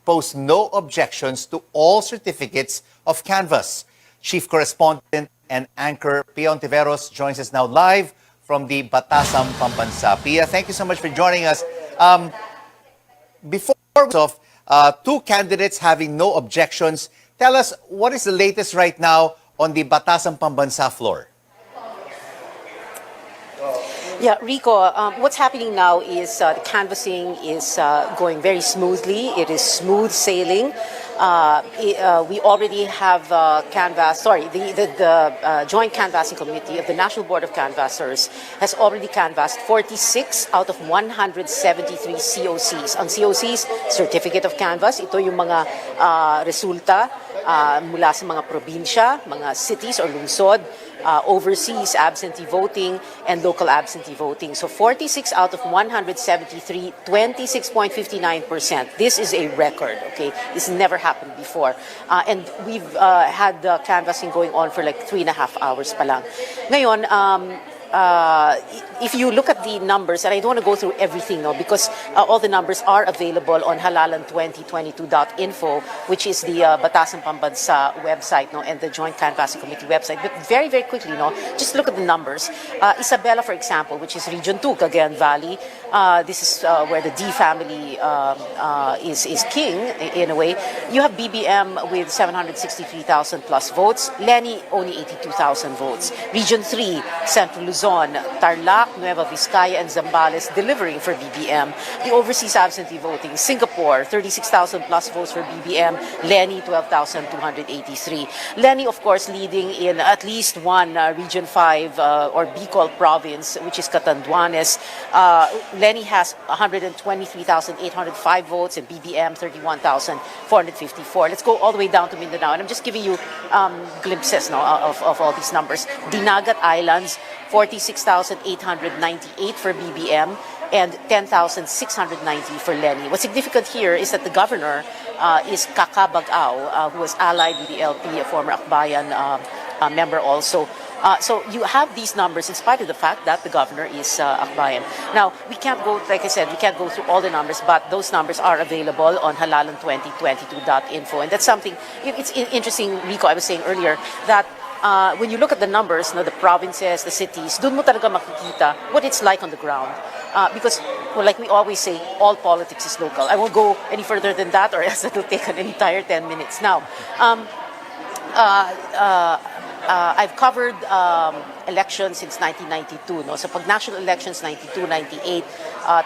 pose no objections to all certificates of canvass. Chief Correspondent and Anchor Pia Ontiveros joins us now live from the Batasang Pambansa. Pia, thank you so much for joining us. Before two candidates having no objections, tell us what is the latest right now on the Batasang Pambansa floor? Yeah, Rico, what's happening now is the canvassing is going very smoothly. It is smooth sailing. We already have the Joint Canvassing Committee of the National Board of Canvassers has already canvassed 46 out of 173 COCs. Ang COCs, Certificate of Canvass, ito yung mga resulta mula sa mga probinsya, mga cities or lungsod, overseas absentee voting and local absentee voting. So 46 out of 173, 26.59%. This is a record, okay? This never happened before. And we've had the canvassing going on for like 3.5 hours pa lang. Ngayon, if you look at the numbers, and I don't want to go through everything, no, because all the numbers are available on halalan2022.info, which is the Batasang Pambansa website, no, and the Joint Canvassing Committee website. But very, very quickly, no, just look at the numbers. Isabela, for example, which is Region 2, Cagayan Valley, this is where the D family is king, in a way. You have BBM with 763,000 plus votes. Leni, only 82,000 votes. Region 3, Central Luzon, Tarlac, Nueva Vizcaya, and Zambales delivering for BBM. The overseas absentee voting, Singapore, 36,000 plus votes for BBM. Leni, 12,283. Leni, of course, leading in at least one Region 5 or Bicol province, which is Catanduanes. Leni has 123,805 votes and BBM 31,454. Let's go all the way down to Mindanao. And I'm just giving you glimpses, no, of all these numbers. Dinagat Islands, 46,898 for BBM and 10,690 for Leni. What's significant here is that the governor is Kaka Bagao, who was allied with the LP, a former Akbayan member also. So you have these numbers in spite of the fact that the governor is Akbayan. Now, we can't go, like I said, we can't go through all the numbers, but those numbers are available on halalan2022.info. And that's something, it's interesting, Rico, I was saying earlier, that when you look at the numbers, no, the provinces, the cities, dun mo talaga makikita what it's like on the ground. Because, well, like we always say, all politics is local. I won't go any further than that, or else it'll take an entire 10 minutes. Now, I've covered elections since 1992. No? So pag national elections, 92, 98,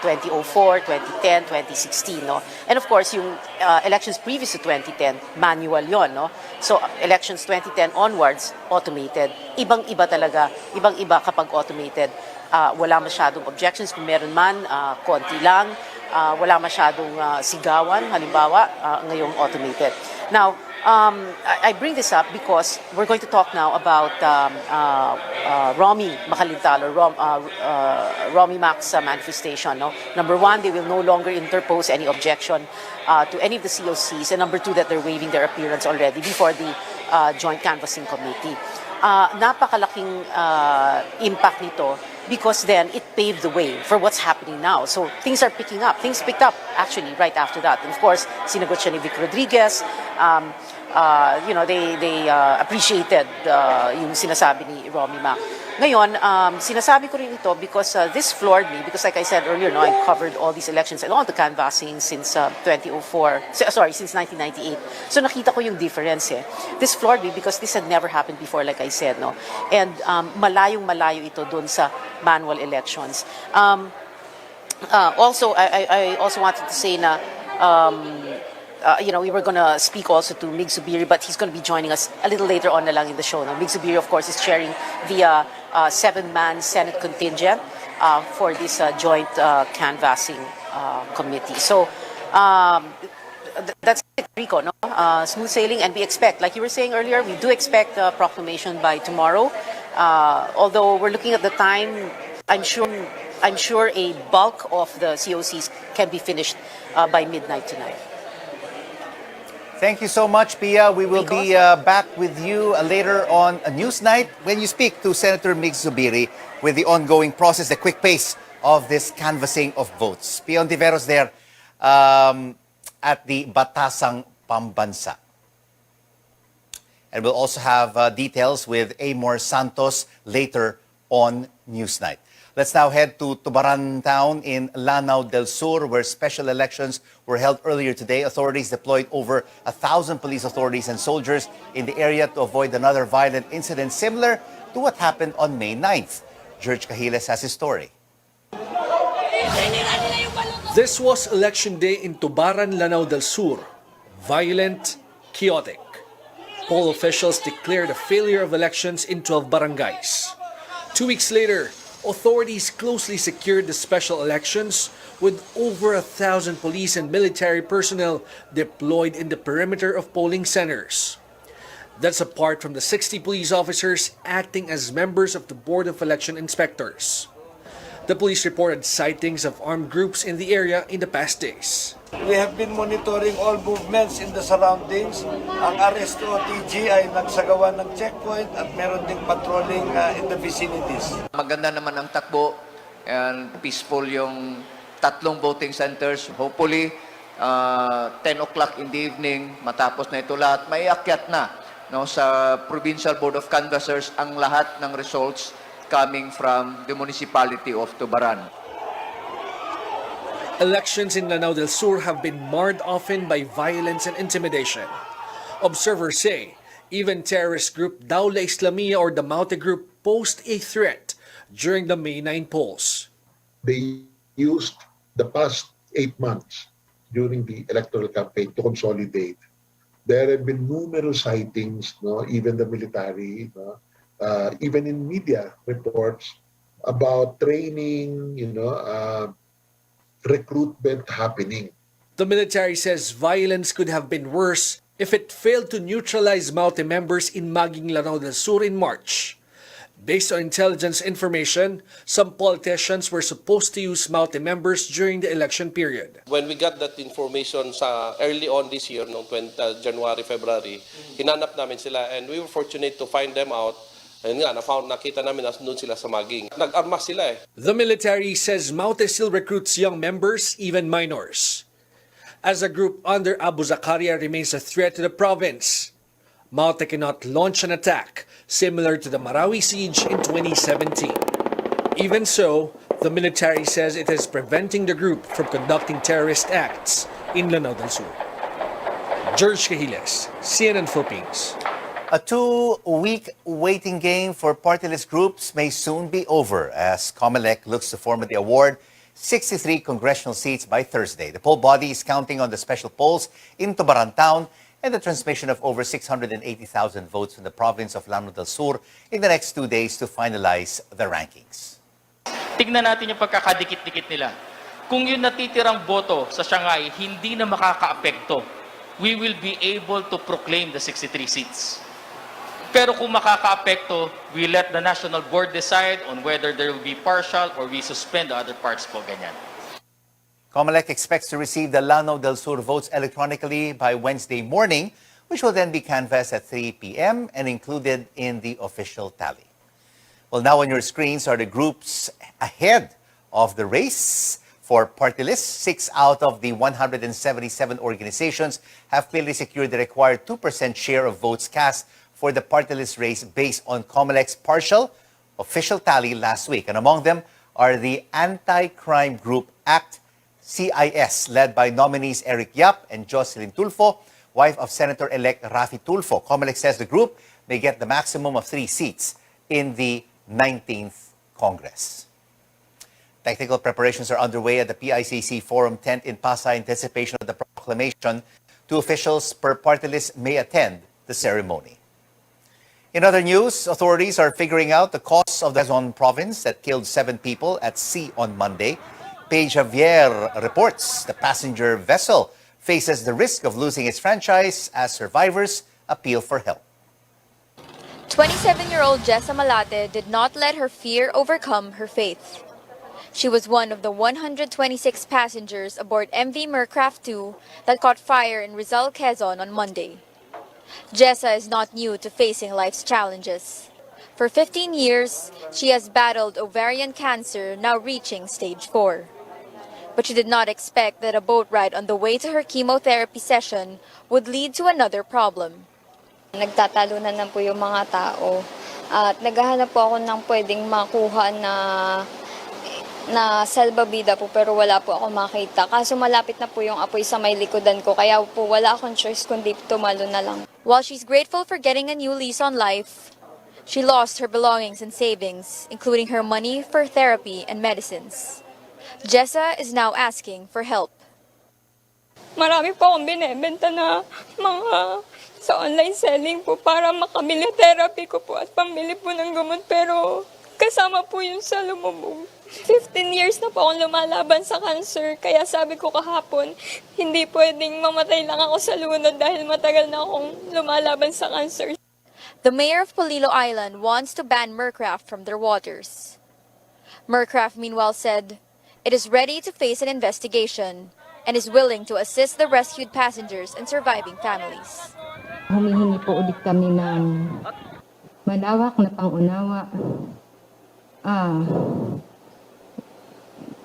2004, 2010, 2016. No? And of course, yung elections previous to 2010, manual yon. No? So elections 2010 onwards, automated. Ibang-iba talaga. Ibang-iba kapag automated. Wala masyadong objections. Kung meron man, konti lang. Wala masyadong sigawan, halimbawa, ngayong automated. Now, I bring this up because we're going to talk now about Romy Macalintal or Romy Mac's manifestation. No? Number one, they will no longer interpose any objection to any of the COCs. And number two, that they're waiving their appearance already before the Joint Canvassing Committee. Napakalaking impact nito because then it paved the way for what's happening now. So things are picking up. Things picked up actually right after that. And of course, sinagot siya ni Vic Rodriguez. They appreciated yung sinasabi ni Romy Mac. Ngayon, sinasabi ko rin ito because this floored me because like I said earlier, no, I covered all these elections and all the canvassing since since 1998. So nakita ko yung difference. This floored me because this had never happened before, like I said, no. And malayong-malayo ito dun sa manual elections. Also, I also wanted to say na we were going to speak also to Mig Zubiri, but he's going to be joining us a little later on na lang in the show. Now, Mig Zubiri, of course, is chairing the 7-man Senate contingent for this joint canvassing committee. So, that's it, Rico, no? Smooth sailing, and we expect, like you were saying earlier, we do expect a proclamation by tomorrow. Although we're looking at the time, I'm sure a bulk of the COCs can be finished by midnight tonight. Thank you so much, Pia. We will be back with you later on a news night when you speak to Senator Mig Zubiri with the ongoing process, the quick pace of this canvassing of votes. Pia Ontiveros there. at the Batasang Pambansa. And we'll also have details with Amor Santos later on Newsnight. Let's now head to Tubaran Town in Lanao del Sur, where special elections were held earlier today. Authorities deployed over 1,000 police authorities and soldiers in the area to avoid another violent incident similar to what happened on May 9th. George Cahiles has his story. This was election day in Tubaran, Lanao del Sur. Violent, chaotic. Poll officials declared a failure of elections in 12 barangays. 2 weeks later, authorities closely secured the special elections with over 1,000 police and military personnel deployed in the perimeter of polling centers. That's apart from the 60 police officers acting as members of the Board of Election Inspectors. The police reported sightings of armed groups in the area in the past days. We have been monitoring all movements in the surroundings. Ang RSTO-TG ay nagsagawa ng checkpoint at meron ding patrolling in the vicinities. Maganda naman ang takbo and peaceful yung tatlong voting centers. Hopefully, 10 o'clock in the evening, matapos na ito lahat, may akyat na sa Provincial Board of Canvassers ang lahat ng results coming from the municipality of Tubaran. Elections in Lanao del Sur have been marred often by violence and intimidation. Observers say even terrorist group Daula Islamia or the Maute group posed a threat during the May 9 polls. They used the past 8 months during the electoral campaign to consolidate. There have been numerous sightings, even the military, even in media reports about training, recruitment happening. The military says violence could have been worse if it failed to neutralize Maute members in Maging, Lanao del Sur in March. Based on intelligence information, some politicians were supposed to use Maute members during the election period. When we got that information early on this year, January, February, hinanap namin sila and we were fortunate to find them out. Ayun nga, nakita namin na doon sila sa Maging. Nag-armas sila eh. The military says Maute still recruits young members, even minors. As a group under Abu Zakaria remains a threat to the province, Maute cannot launch an attack similar to the Marawi siege in 2017. Even so, the military says it is preventing the group from conducting terrorist acts in Lanao del Sur. George Cahiles, CNN Philippines. A 2-week waiting game for party list groups may soon be over as COMELEC looks to formally award 63 congressional seats by Thursday. The poll body is counting on the special polls in Tubaran Town and the transmission of over 680,000 votes from the province of Lanao del Sur in the next 2 days to finalize the rankings. Tignan natin yung pagkakadikit-dikit nila. Kung yung natitirang boto sa Shanghai hindi na makakaapekto, we will be able to proclaim the 63 seats. Pero kung makakaapekto, we let the National Board decide on whether there will be partial or we suspend the other parts po, ganyan. COMELEC expects to receive the Lanao del Sur votes electronically by Wednesday morning, which will then be canvassed at 3 p.m. and included in the official tally. Well, now on your screens are the groups ahead of the race for party lists. 6 out of the 177 organizations have clearly secured the required 2% share of votes cast for the party list race based on COMELEC's partial official tally last week. And among them are the anti-crime group ACT CIS, led by nominees Eric Yap and Jocelyn Tulfo, wife of Senator-elect Rafi Tulfo. COMELEC says the group may get the maximum of 3 seats in the 19th Congress. Technical preparations are underway at the PICC Forum tent in Pasay in anticipation of the proclamation. 2 officials per party list may attend the ceremony. In other news, authorities are figuring out the cause of the Quezon province that killed 7 people at sea on Monday. Paige Javier reports the passenger vessel faces the risk of losing its franchise as survivors appeal for help. 27-year-old Jessa Malate did not let her fear overcome her faith. She was one of the 126 passengers aboard MV Mercraft 2 that caught fire in Rizal, Quezon on Monday. Jessa is not new to facing life's challenges. For 15 years, she has battled ovarian cancer, now reaching stage 4. But she did not expect that a boat ride on the way to her chemotherapy session would lead to another problem. Nagtatalunan na po yung mga tao at naghahanap po ako ng pwedeng makuha na salbabida po pero wala po ako makita. Kaso malapit na po yung apoy sa may likodan ko kaya po wala akong choice kundi tumalo na lang. While she's grateful for getting a new lease on life, she lost her belongings and savings, including her money for therapy and medicines. Jessa is now asking for help. Marami po akong binebenta na mga sa online selling po para makamili therapy ko po at pambili po ng gamot pero kasama po yung sa lumubog. 15 years na po akong lumalaban sa cancer kaya sabi ko kahapon hindi pwedeng mamatay lang ako sa lunod dahil matagal na akong lumalaban sa cancer. The mayor of Polillo Island wants to ban Mercraft from their waters. Mercraft meanwhile said it is ready to face an investigation and is willing to assist the rescued passengers and surviving families. Humihingi po ulit kami ng malawak na pangunawa.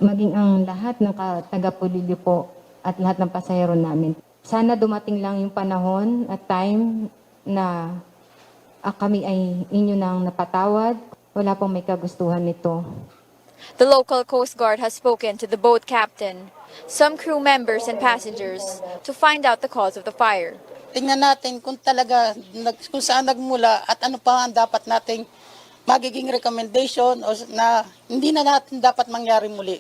Maging ang lahat ng taga-Polillo po at lahat ng pasahero namin. Sana dumating lang yung panahon at time na kami ay inyo nang napatawad. Wala pong may kagustuhan nito. The local Coast Guard has spoken to the boat captain, some crew members and passengers to find out the cause of the fire. Tingnan natin kung talaga kung saan nagmula at ano pa ang dapat nating magiging recommendation o na hindi na natin dapat mangyari muli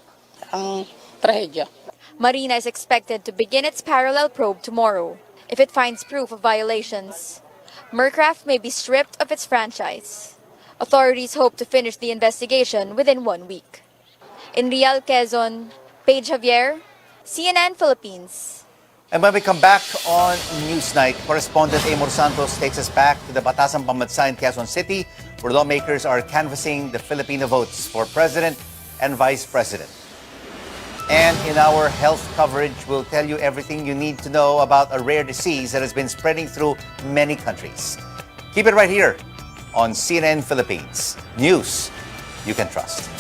ang trahedya. Marina is expected to begin its parallel probe tomorrow. If it finds proof of violations, Mercraft may be stripped of its franchise. Authorities hope to finish the investigation within 1 week. In Real, Quezon, Paige Javier, CNN Philippines. And when we come back on Newsnight, correspondent Amor Santos takes us back to the Batasan Pambansa in Quezon City, where lawmakers are canvassing the Filipino votes for President and Vice President. And in our health coverage, we'll tell you everything you need to know about a rare disease that has been spreading through many countries. Keep it right here on CNN Philippines. News you can trust.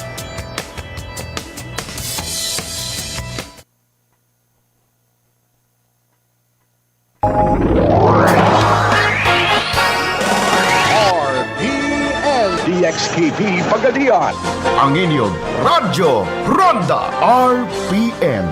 RPN DXKP Pagadian, ang inyong Radyo Ronda. RPN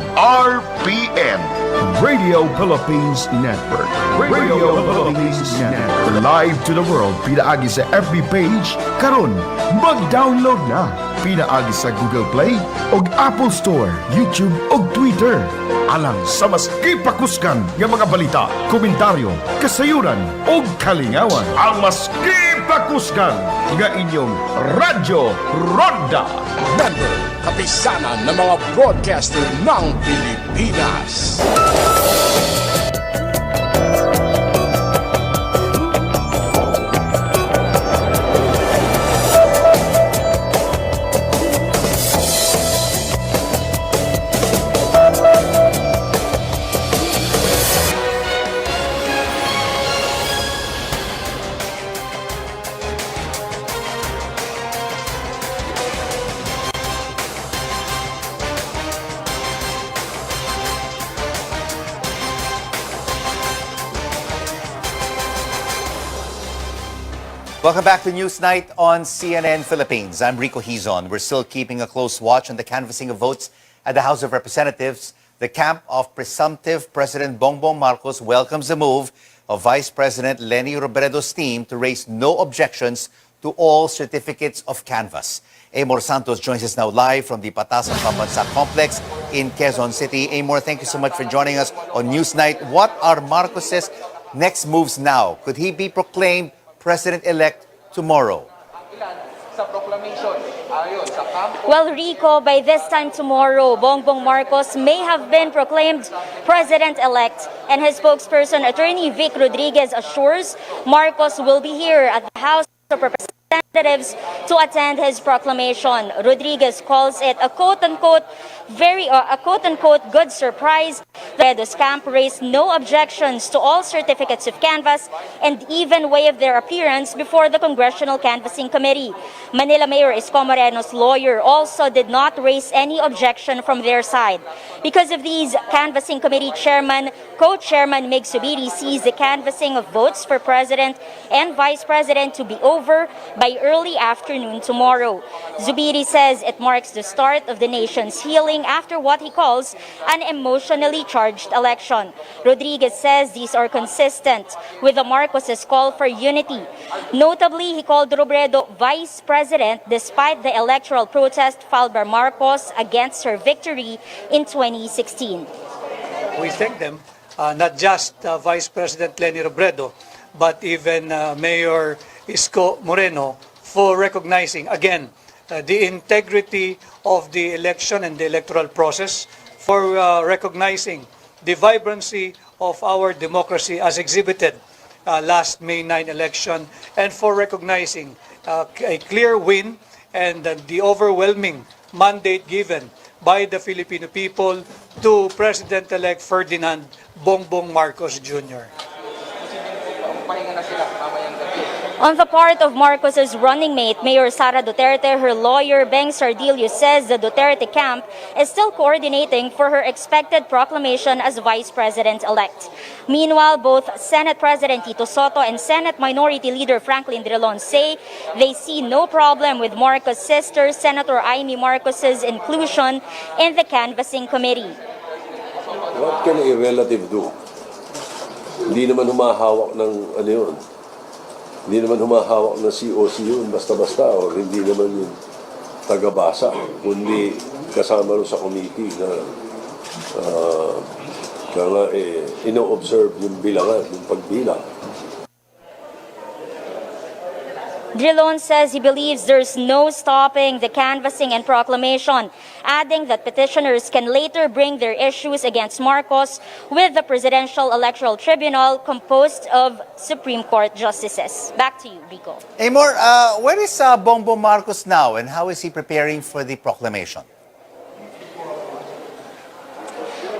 Radio Philippines Network. Radio Philippines Network. Live to the world, pinaagi sa FB page, karon mag-download na. Pinaagi sa Google Play o Apple Store, YouTube o Twitter. Alang sa mas kipakuskan ng mga balita, komentaryo, kasayuran o kalingawan. Ang mas kipakuskan nga inyong Radyo Ronda. Member, kapisanan ng mga broadcaster ng Pilipinas. Welcome back to Newsnight on CNN Philippines. I'm Rico Hizon. We're still keeping a close watch on the canvassing of votes at the House of Representatives. The camp of presumptive President Bongbong Marcos welcomes the move of Vice President Leni Robredo's team to raise no objections to all certificates of canvass. Amor Santos joins us now live from the Batasan Pambansa complex in Quezon City. Amor, thank you so much for joining us on Newsnight. What are Marcos's next moves now? Could he be proclaimed President-elect tomorrow? Well, Rico, by this time tomorrow, Bongbong Marcos may have been proclaimed President-elect, and his spokesperson, Attorney Vic Rodriguez, assures Marcos will be here at the House of Representatives to attend his proclamation. Rodriguez calls it a quote-unquote good surprise. The camp raised no objections to all certificates of canvass and even waived their appearance before the Congressional Canvassing Committee. Manila Mayor Isko Moreno's lawyer also did not raise any objection from their side. Because of these, Canvassing Committee Chairman, Co-Chairman Mig Zubiri sees the canvassing of votes for President and Vice President to be over by early afternoon tomorrow. Zubiri says it marks the start of the nation's healing after what he calls an emotionally charged election. Rodriguez says these are consistent with the Marcoses' call for unity. Notably, he called Robredo Vice President despite the electoral protest filed by Marcos against her victory in 2016. We thank them, not just Vice President Leni Robredo, but even Mayor Isko Moreno for recognizing, again, the integrity of the election and the electoral process, for recognizing the vibrancy of our democracy as exhibited last May 9 election, and for recognizing a clear win and the overwhelming mandate given by the Filipino people to President-elect Ferdinand Bongbong Marcos Jr. On the part of Marcos's running mate, Mayor Sara Duterte, her lawyer Beng Sardillo says the Duterte camp is still coordinating for her expected proclamation as Vice President-elect. Meanwhile, both Senate President Tito Soto and Senate Minority Leader Franklin Drilon say they see no problem with Marcos' sister, Senator Amy Marcos's inclusion in the canvassing committee. What can a relative do? Hindi naman humahawak ng ano yun. Hindi naman humahawak ng COC yun, basta-basta, o hindi naman yung taga-basa, kundi kasama rin sa committee na ino-observe yung bilangan, yung pagbilang. Drilon says he believes there's no stopping the canvassing and proclamation, adding that petitioners can later bring their issues against Marcos with the Presidential Electoral Tribunal composed of Supreme Court justices. Back to you, Rico. Amor, where is Bongbong Marcos now, and how is he preparing for the proclamation?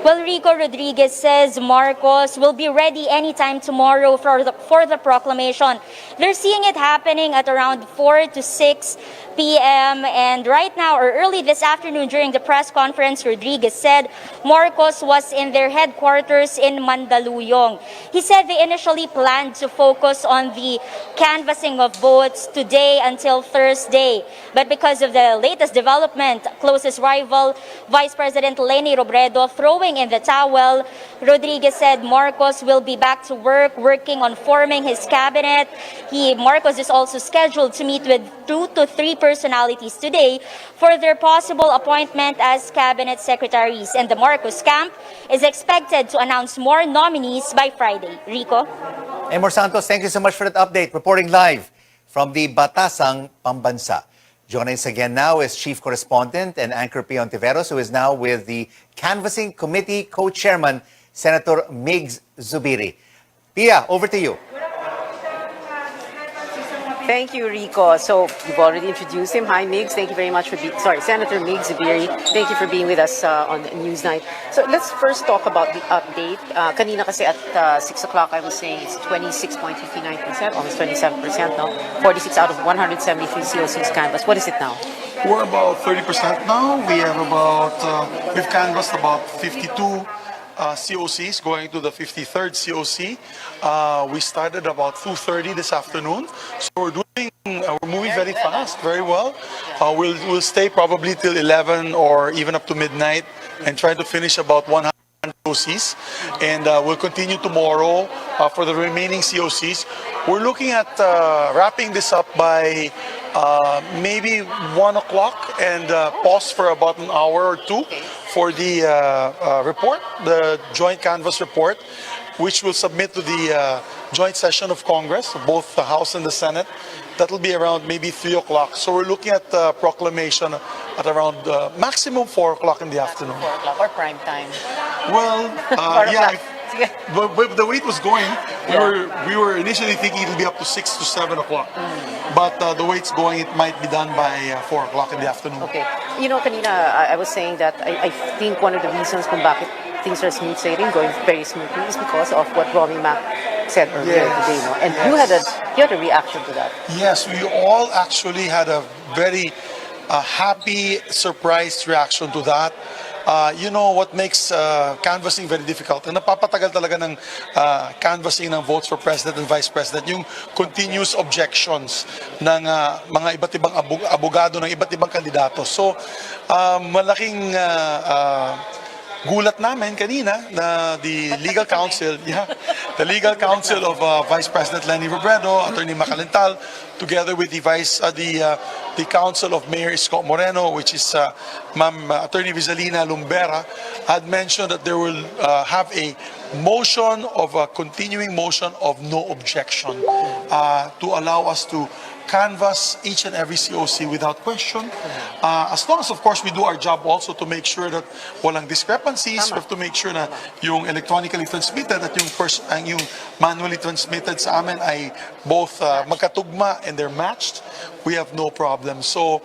Well, Rico Rodriguez says Marcos will be ready anytime tomorrow for the proclamation. They're seeing it happening at around 4 to 6 p.m. And right now, or early this afternoon during the press conference, Rodriguez said Marcos was in their headquarters in Mandaluyong. He said they initially planned to focus on the canvassing of votes today until Thursday. But because of the latest development, closest rival, Vice President Leni Robredo, throwing in the towel, Rodriguez said Marcos will be back to work, working on forming his cabinet. Marcos is also scheduled to meet with 2 to 3 personalities today for their possible appointment as cabinet secretaries. And the Marcos camp is expected to announce more nominees by Friday. Rico? Amor Santos, thank you so much for that update. Reporting live from the Batasang Pambansa. Joining us again now is Chief Correspondent and Anchor Pion Tiveros, who is now with the Canvassing Committee Co-Chairman, Senator Migs Zubiri. Pia, over to you. Thank you, Rico. So you've already introduced him. Hi, Migs. Thank you very much for Senator Migs Zubiri. Thank you for being with us on Newsnight. So let's first talk about the update. Kanina kasi at 6 o'clock, I was saying it's 26.59%, almost 27%, no? 46 out of 173 COCs canvassed. What is it now? We're about 30% now. We have we've canvassed about 52 COCs going to the 53rd COC. We started about 2:30 this afternoon, so we're moving very fast, very well. We'll stay probably till 11 or even up to midnight and try to finish about 100 COCs, and we'll continue tomorrow for the remaining COCs. We're looking at wrapping this up by maybe 1 o'clock and pause for about an hour or two for the report, the joint canvass report, which we'll submit to the joint session of Congress, both the House and the Senate. That'll be around maybe 3 o'clock. So we're looking at proclamation at around maximum 4 o'clock in the afternoon. 4 o'clock or prime time? Well, yeah. But the way it was going, we were initially thinking it'll be up to 6 to 7 o'clock. But the way it's going, it might be done by 4 o'clock in the afternoon. Okay. You know, kanina, I was saying that I think one of the reasons kung bakit things are smooth sailing, going very smoothly, is because of what Romy Mac said earlier today, no? And you had a reaction to that. Yes, we all actually had a very happy, surprised reaction to that. You know what makes canvassing very difficult? And napapatagal talaga ng canvassing ng votes for president and vice president, yung continuous objections ng mga iba't ibang abogado ng iba't ibang kandidato. So, malaking gulat namin kanina na the legal counsel, the legal counsel of Vice President Leni Robredo, Attorney Macalental, together with the counsel of Mayor Isko Moreno, which is Ma'am Attorney Vizalina Lumbera, had mentioned that there will have a motion of a continuing motion of no objection to allow us to canvass each and every COC without question. As long as, of course, we do our job also to make sure that walang discrepancies. We have to make sure na yung electronically transmitted at yung manually transmitted sa amin ay both magkatugma and they're matched. We have no problem. So,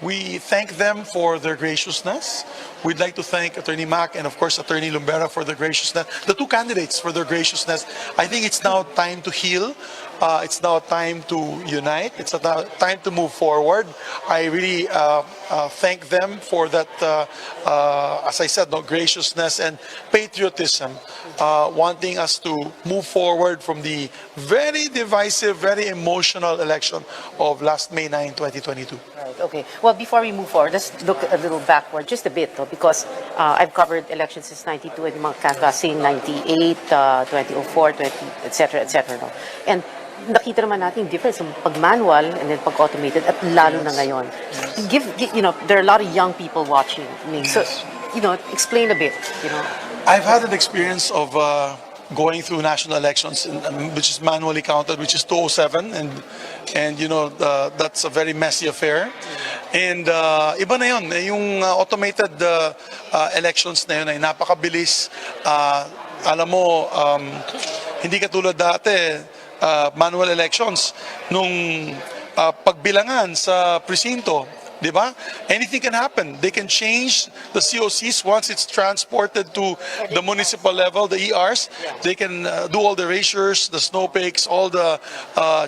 we thank them for their graciousness. We'd like to thank Attorney Mac and, of course, Attorney Lumbera for their graciousness. The two candidates for their graciousness. I think it's now time to heal. It's now time to unite. It's time to move forward. I really thank them for that, as I said, graciousness and patriotism, wanting us to move forward from the very divisive, very emotional election of last May 9, 2022. Right, okay. Well, before we move forward, let's look a little backward just a bit, no? Because I've covered elections since 92 and mga canvassing 98, 2004, 20, etc., etc. No? And nakita naman natin yung difference pag manual and then pag automated at lalo na ngayon. There are a lot of young people watching me. So, explain a bit, I've had an experience of going through national elections, which is manually counted, which is 207, and that's a very messy affair. And iba na yun, yung automated elections na yun ay napakabilis. Alam mo, hindi katulad dati, manual elections, nung pagbilangan sa presinto, di ba? Anything can happen. They can change the COCs once it's transported to the municipal level, the ERs. They can do all the erasures, the snowpicks, all the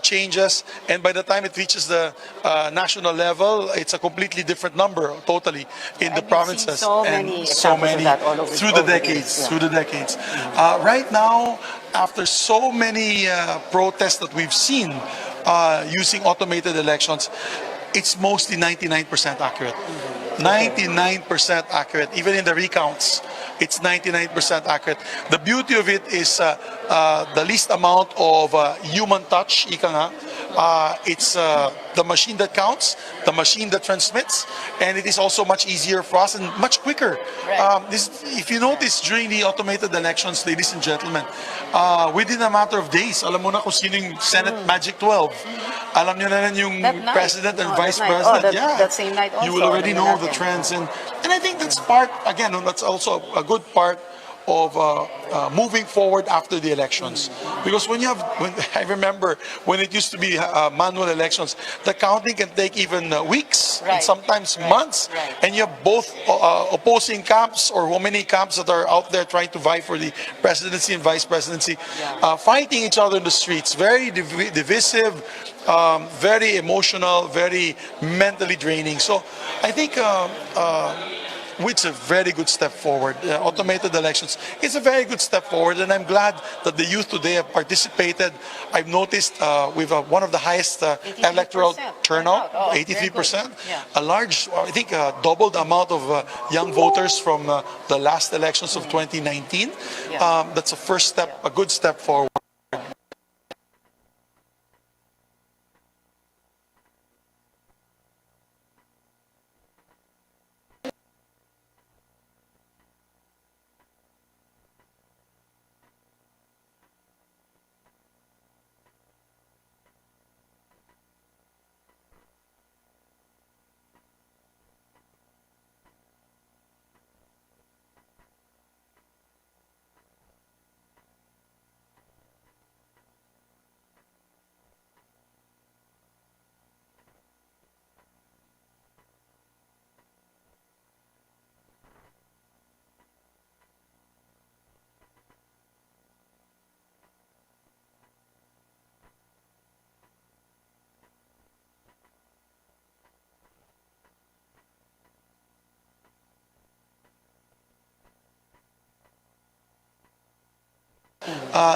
changes. And by the time it reaches the national level, it's a completely different number, totally, in the provinces. So many through the decades. Right now, after so many protests that we've seen using automated elections, it's mostly 99% accurate. 99% accurate. Even in the recounts, it's 99% accurate. The beauty of it is the least amount of human touch, ika nga. It's the machine that counts, the machine that transmits, and it is also much easier for us and much quicker. If you notice during the automated elections, ladies and gentlemen, within a matter of days, alam mo na kung sino yung Senate Magic 12. Alam nyo na rin yung President and Vice President. That same night also. You will already know the trends. And I think that's part, again, that's also a good part of moving forward after the elections. Because I remember when it used to be manual elections, the counting can take even weeks and sometimes months. And you have both opposing camps or how many camps that are out there trying to vie for the presidency and vice presidency, fighting each other in the streets. Very divisive, very emotional, very mentally draining. So I think it's a very good step forward. Automated elections, it's a very good step forward, and I'm glad that the youth today have participated. I've noticed we've one of the highest electoral turnout, 83%. A large, I think, double the amount of young voters from the last elections of 2019. That's a first step, a good step forward.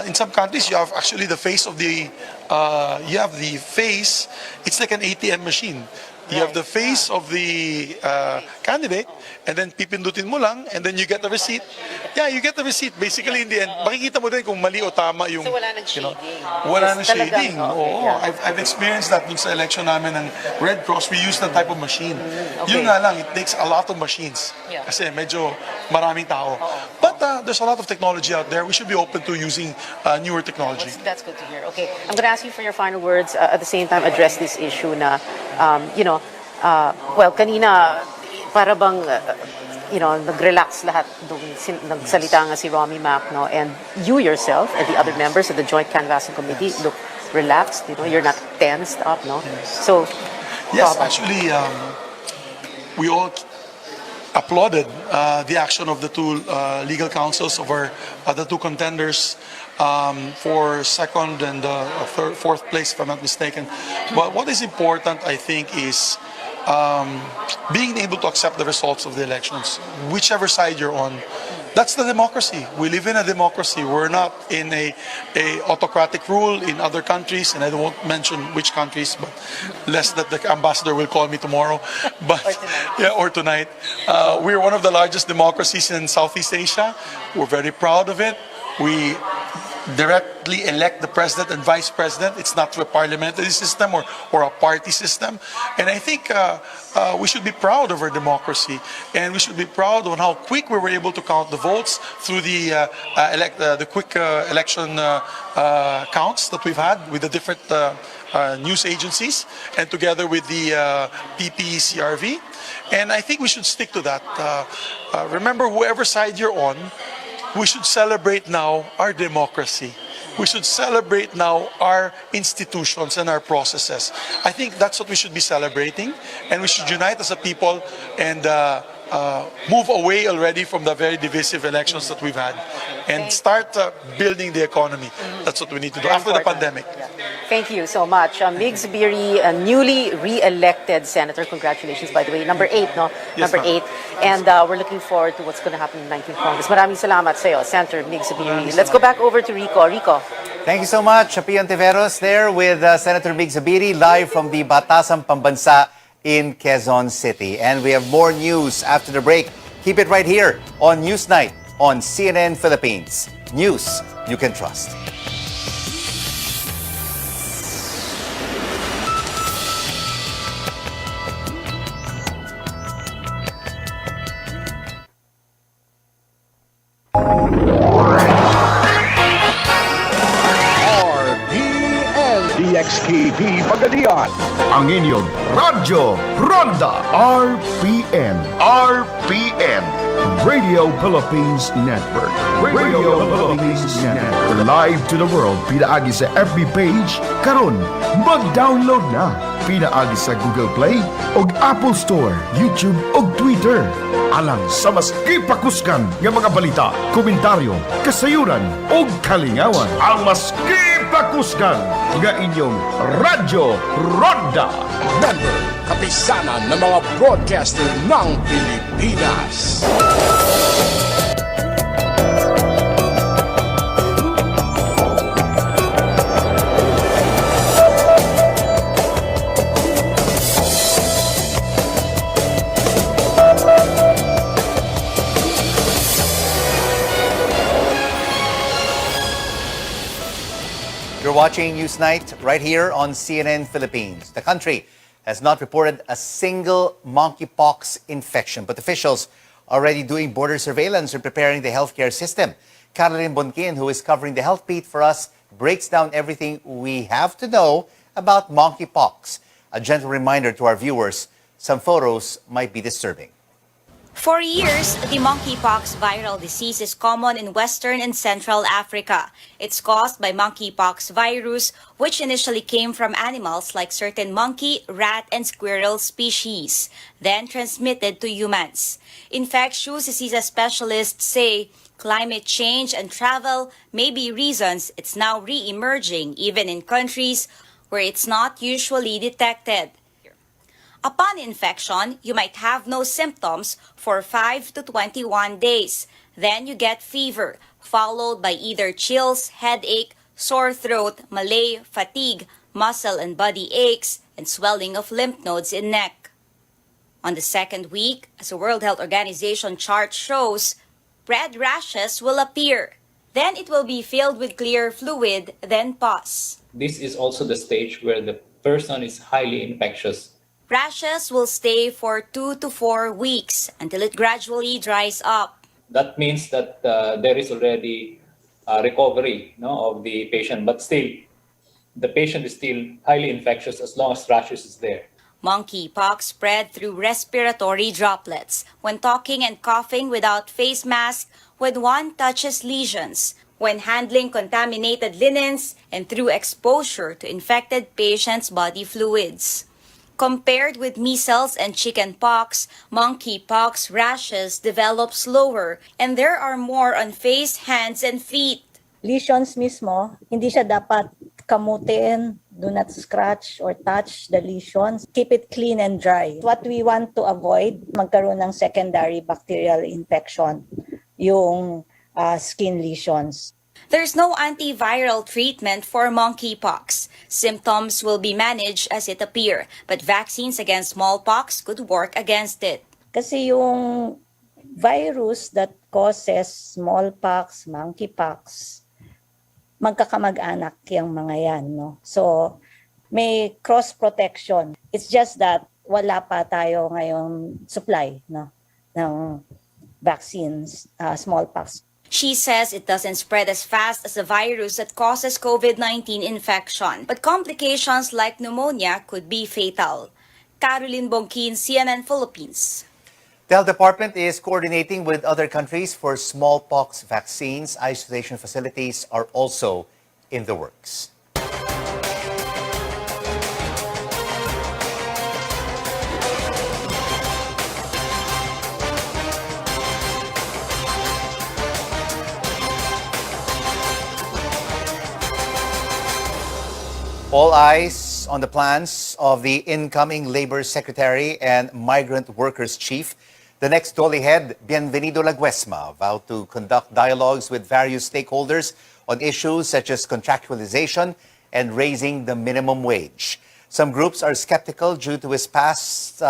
In some countries, you have actually the face of the, you have the face, it's like an ATM machine. You have the face of the candidate, and then pipindutin mo lang, and then you get the receipt. Yeah, you get the receipt. Basically, in the end, makikita mo din kung mali o tama yung... So wala nang shading? Wala nang Just talagang, shading. okay, Oo, yeah. I've experienced that dun sa election namin ng Red Cross. We use that type of machine. Okay. Yun nga lang, it takes a lot of machines. Yeah. Kasi medyo maraming tao. But there's a lot of technology out there. We should be open to using newer technology. That's good to hear. Okay, I'm going to ask you for your final words. At the same time, address this issue na, well, kanina, para bang, nag-relax lahat nung nagsalita nga si Romy Mac, no? And you yourself and the other members of the Joint Canvassing Committee look relaxed, you're not tensed up, no? So, Yes, actually, we all applauded the action of the two legal counsels of the two contenders for second and fourth place, if I'm not mistaken. But what is important, I think, is being able to accept the results of the elections, whichever side you're on. That's the democracy. We live in a democracy. We're not in a autocratic rule in other countries, and I won't mention which countries, but lest that the ambassador will call me tomorrow, but or tonight. We're one of the largest democracies in Southeast Asia. We're very proud of it. We directly elect the president and vice president. It's not through a parliamentary system or a party system. And I think we should be proud of our democracy, and we should be proud on how quick we were able to count the votes through the quick election counts that we've had with the different news agencies and together with the PPCRV. And I think we should stick to that. Remember, whoever side you're on, we should celebrate now our democracy. We should celebrate now our institutions and our processes. I think that's what we should be celebrating, and we should unite as a people and move away already from the very divisive elections that we've had and start building the economy. That's what we need to do after the pandemic. thank you so much. Mig Zubiri, a newly re-elected senator. Congratulations, by the way. Number 8, no? Yes, Number ma'am. 8. And we're looking forward to what's going to happen in the 19th Congress. Maraming salamat sa'yo, Senator Mig Zubiri. Let's go back over to Rico. Rico. Thank you so much, Pion Tiveros there with Senator Mig Zubiri live from the Batasang Pambansa in Quezon City. And we have more news after the break. Keep it right here on Newsnight on CNN Philippines. News you can trust. RPN DXKP Pagadian. Ang inyong Radyo Ronda. RPN. Radio Philippines Network. Radio Philippines Network. Live to the world. Pinaagi sa FB page. Karon, mag-download na. Pinaagi sa Google Play o Apple Store, YouTube o Twitter. Alang sa mas kipakuskan ng mga balita, komentaryo, kasayuran o kalingawan. Ang mas kipakuskan ng inyong Radyo Ronda. Member, kapisanan ng mga broadcaster ng Pilipinas. You're watching Newsnight right here on CNN Philippines. The country has not reported a single monkeypox infection, but officials are already doing border surveillance and preparing the healthcare system. Caroline Bonquin, who is covering the health beat for us, breaks down everything we have to know about monkeypox. A gentle reminder to our viewers, some photos might be disturbing. For years, the monkeypox viral disease is common in Western and Central Africa. It's caused by monkeypox virus, which initially came from animals like certain monkey, rat, and squirrel species, then transmitted to humans. Infectious disease specialists say climate change and travel may be reasons it's now re-emerging even in countries where it's not usually detected. Upon infection, you might have no symptoms for 5 to 21 days. Then you get fever, followed by either chills, headache, sore throat, malaise, fatigue, muscle and body aches, and swelling of lymph nodes in neck. On the second week, as the World Health Organization chart shows, red rashes will appear. Then it will be filled with clear fluid, then pus. This is also the stage where the person is highly infectious. Rashes will stay for 2 to 4 weeks until it gradually dries up. That means that there is already recovery of the patient, but still, the patient is still highly infectious as long as rashes is there. Monkeypox spread through respiratory droplets when talking and coughing without face mask, when one touches lesions, when handling contaminated linens, and through exposure to infected patients' body fluids. Compared with measles and chickenpox, monkeypox rashes develop slower and there are more on face, hands, and feet. Lesions mismo, hindi siya dapat kamutin. Do not scratch or touch the lesions. Keep it clean and dry. What we want to avoid, magkaroon ng secondary bacterial infection, yung skin lesions. There's no antiviral treatment for monkeypox. Symptoms will be managed as it appear, but vaccines against smallpox could work against it. Kasi yung virus that causes smallpox, monkeypox, magkakamag-anak yung mga yan, no? So, may cross protection. It's just that wala pa tayo ngayong supply, no, ng vaccines, smallpox. She says it doesn't spread as fast as the virus that causes COVID-19 infection, but complications like pneumonia could be fatal. Caroline Bongkin, CNN Philippines. The health department is coordinating with other countries for smallpox vaccines. Isolation facilities are also in the works. All eyes on the plans of the incoming Labor Secretary and Migrant Workers Chief. The next Dole head, Bienvenido Laguesma, vowed to conduct dialogues with various stakeholders on issues such as contractualization and raising the minimum wage. Some groups are skeptical due to his past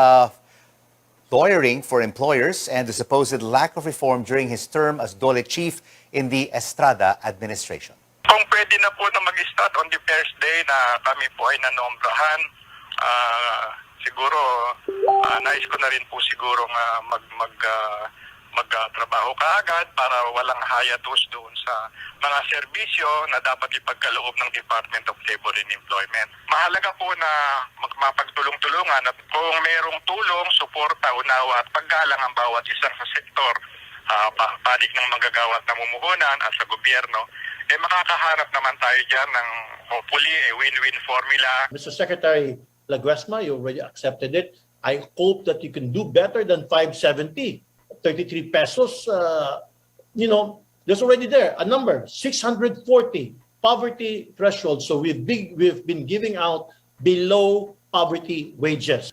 lawyering for employers and the supposed lack of reform during his term as Dole Chief in the Estrada administration. Kung pwede na po na mag-start on the first day na kami po ay nanombrahan, siguro nais ko na rin po siguro magtrabaho kaagad para walang hiatus doon sa mga serbisyo na dapat ipagkaloob ng Department of Labor and Employment. Mahalaga po na mapagtulong-tulungan at kung mayroong tulong, suporta, unawa at paggalang ang bawat isang sa sektor, panig ng manggagawa at namumuhunan at sa gobyerno, makakaharap naman tayo dyan ng hopefully a win-win formula. Mr. Secretary Laguesma, you already accepted it. I hope that you can do better than 570. 33 pesos, there's already there a number, 640 poverty threshold. So we've been giving out below poverty wages.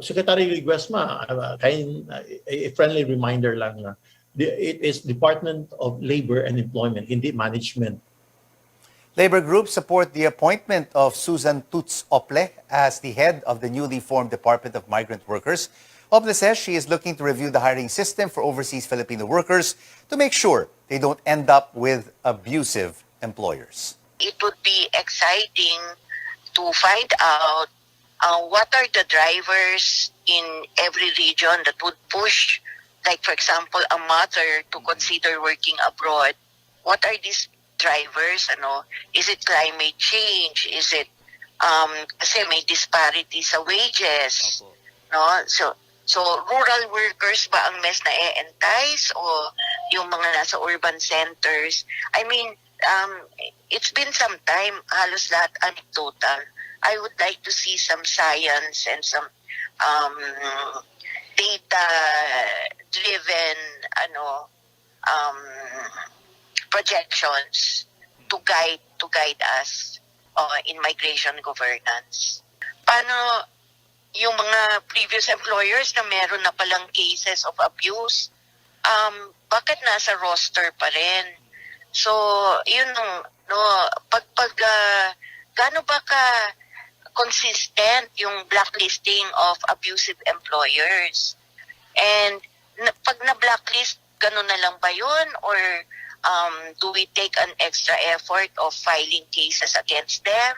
Secretary Laguesma, a friendly reminder lang na it is Department of Labor and Employment, hindi management. Labor groups support the appointment of Susan Tuts Ople as the head of the newly formed Department of Migrant Workers. Ople says she is looking to review the hiring system for overseas Filipino workers to make sure they don't end up with abusive employers. It would be exciting to find out what are the drivers in every region that would push, like for example, a mother to consider working abroad. What are these drivers? Is it climate change? Is it kasi may disparity sa wages? No? So rural workers ba ang mas na-entice o yung mga nasa urban centers? I mean, it's been some time, halos lahat anecdotal. I would like to see some science and some data-driven projections to guide us in migration governance. Paano yung mga previous employers na meron na palang cases of abuse, bakit nasa roster pa rin? So, yun ang, no, gaano ba ka consistent yung blacklisting of abusive employers? And pag na-blacklist, ganun na lang ba yun? Or do we take an extra effort of filing cases against them?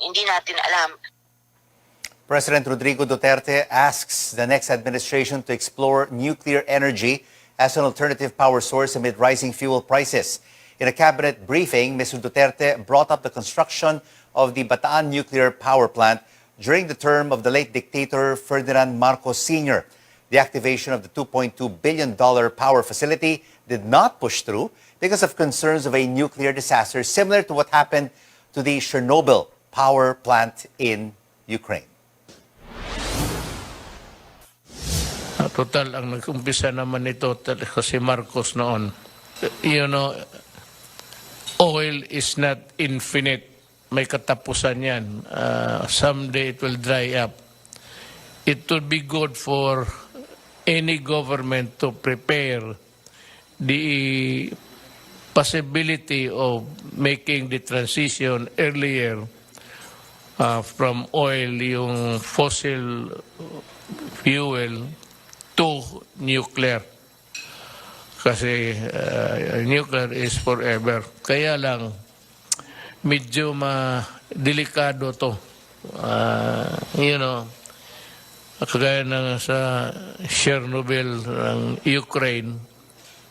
Hindi natin alam. President Rodrigo Duterte asks the next administration to explore nuclear energy as an alternative power source amid rising fuel prices. In a cabinet briefing, Mr. Duterte brought up the construction of the Bataan nuclear power plant during the term of the late dictator Ferdinand Marcos Sr. The activation of the $2.2 billion power facility did not push through because of concerns of a nuclear disaster similar to what happened to the Chernobyl power plant in Ukraine. Total, ang nag-umpisa naman ito si Marcos noon. You know, oil is not infinite. May katapusan yan. Someday it will dry up. It would be good for any government to prepare the possibility of making the transition earlier from oil, yung fossil fuel, to nuclear. Kasi nuclear is forever. Kaya lang, medyo delikado to. You know, kagaya na sa Chernobyl ng Ukraine,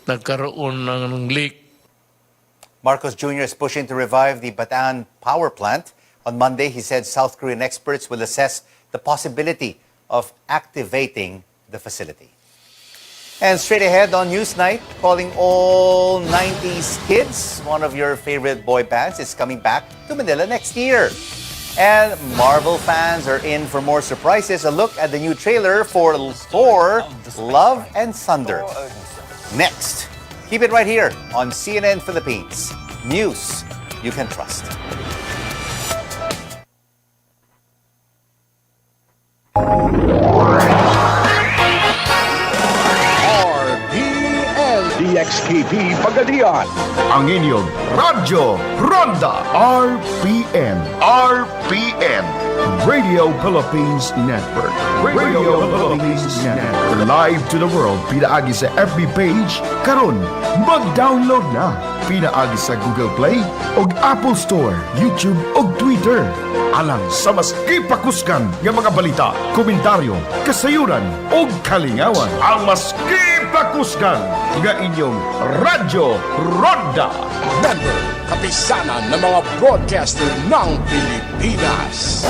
nagkaroon ng leak. Marcos Jr. is pushing to revive the Bataan power plant. On Monday, he said South Korean experts will assess the possibility of activating the facility. And straight ahead on Newsnight, calling all 90s kids, one of your favorite boy bands is coming back to Manila next year. And Marvel fans are in for more surprises. A look at the new trailer for Thor, Love and Thunder. Next, keep it right here on CNN Philippines. News you can trust. RPN DXKP Pagadian. Ang inyong Radyo Ronda RPN. RPN Radio Philippines Network. Radio Philippines Network. Live to the world pinaagi sa FB page karon mag-download na. Pinaagi sa Google Play og Apple Store, YouTube og Twitter. Alang sa mas kipakuskan nga mga balita, komentaryo, kasayuran og kalingawan. Ang mas kipakuskan nga inyong Radyo Ronda. Member, kapisanan ng mga broadcaster ng Pilipinas.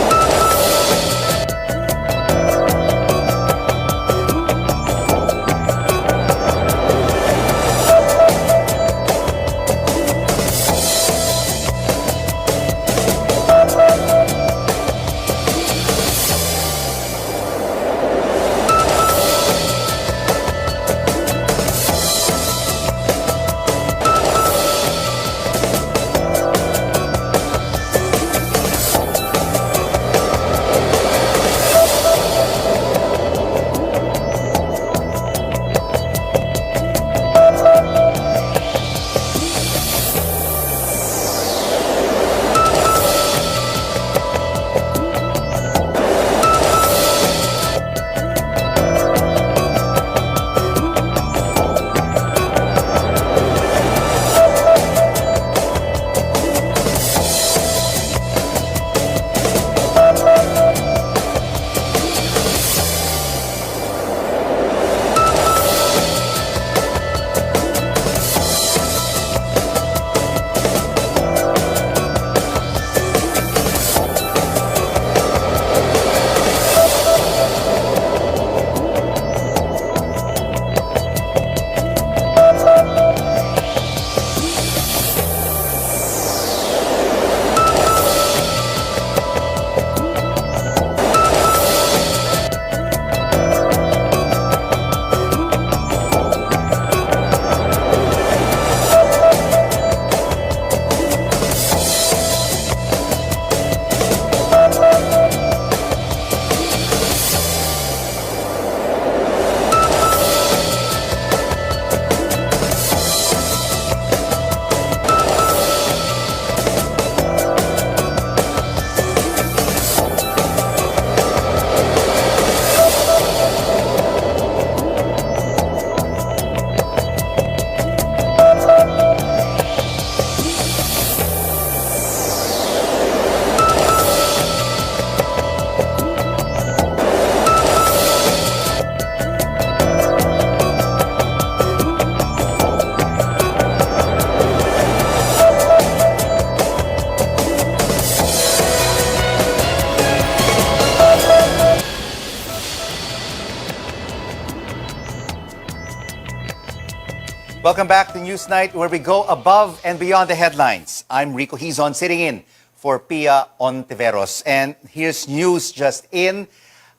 Welcome back to Newsnight, where we go above and beyond the headlines. I'm Rico Hizon, sitting in for Pia Ontiveros. And here's news just in.